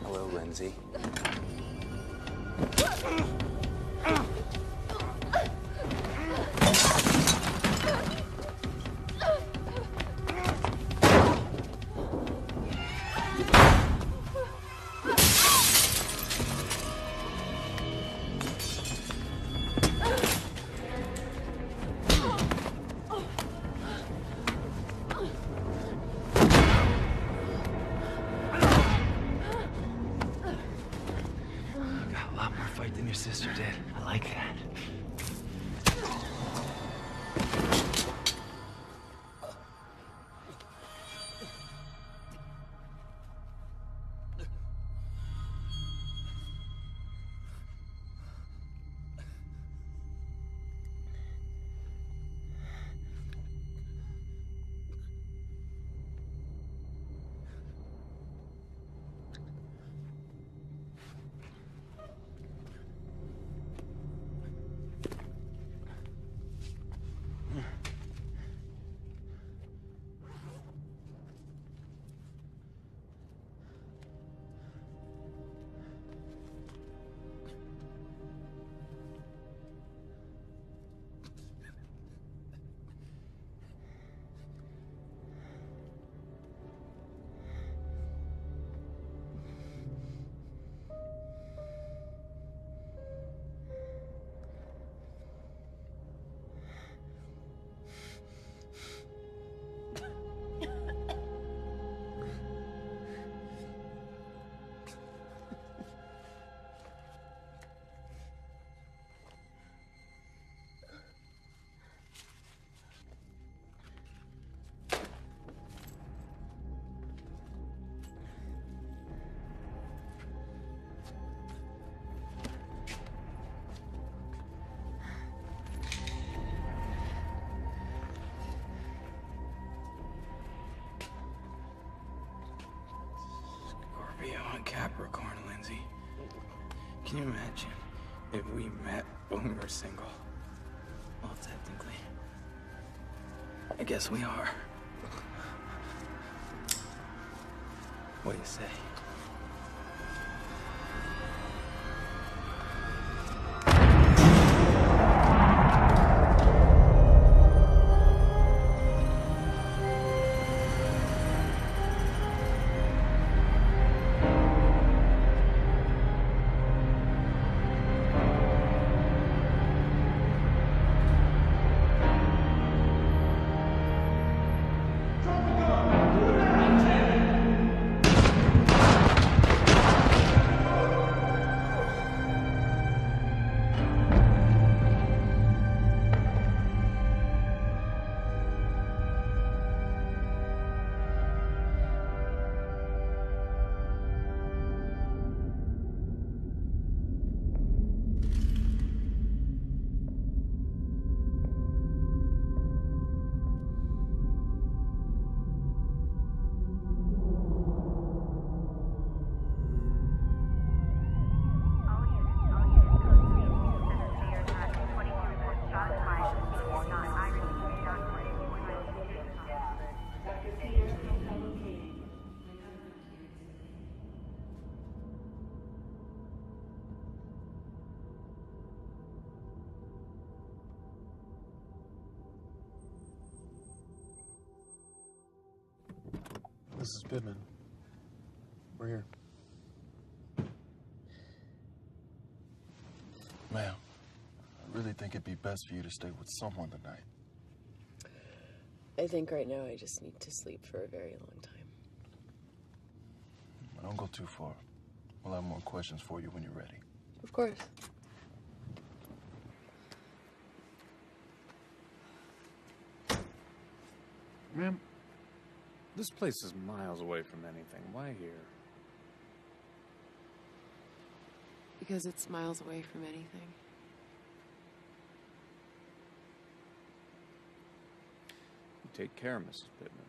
Hello, Lindsay. Than your sister did. I like that. Capricorn, Lindsay. Can you imagine if we met when we were single? Well, technically, I guess we are. What do you say? Mrs. Pittman. We're here. Ma'am, I really think it'd be best for you to stay with someone tonight. I think right now I just need to sleep for a very long time. Don't go too far. We'll have more questions for you when you're ready. Of course. Ma'am, this place is miles away from anything. Why here? Because it's miles away from anything. You take care, Mrs. Pittman.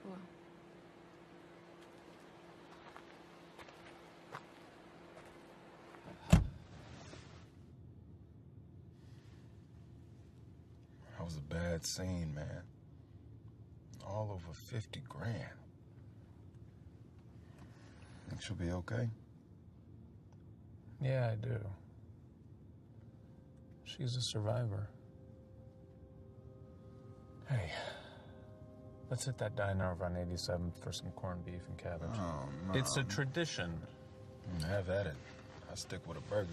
Well. That was a bad scene, man. All over 50 grand. Think she'll be okay? Yeah, I do. She's a survivor. Hey, let's hit that diner over on 87th for some corned beef and cabbage. Oh, no. It's a tradition. Have at it. I'll stick with a burger.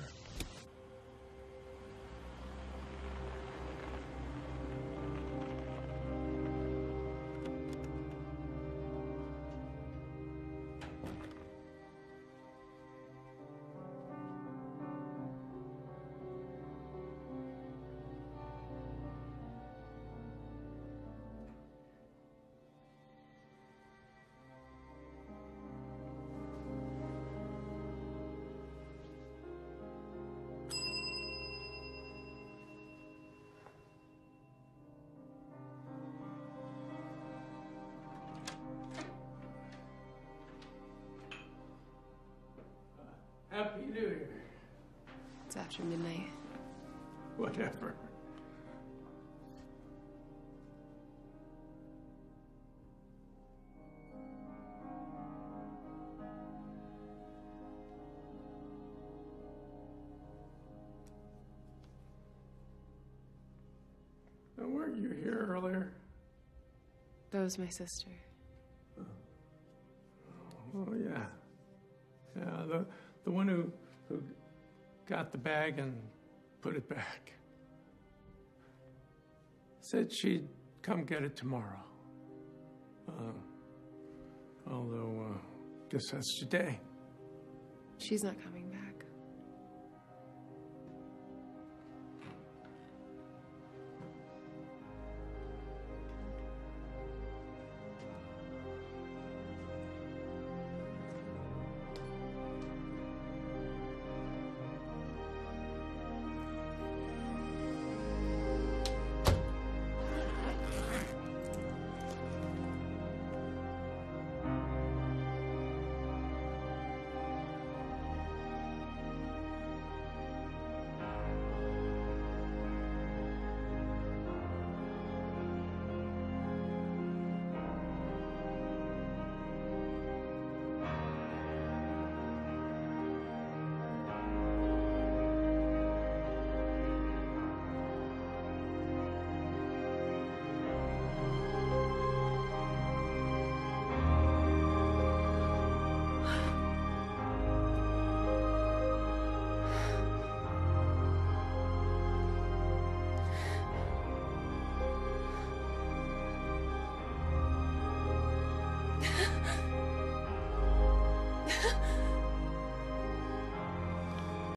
Happy New Year. It's after midnight. Whatever. Now, weren't you here earlier? That was my sister. Oh, yeah. Yeah, the one who got the bag and put it back. Said she'd come get it tomorrow. Although, guess that's today. She's not coming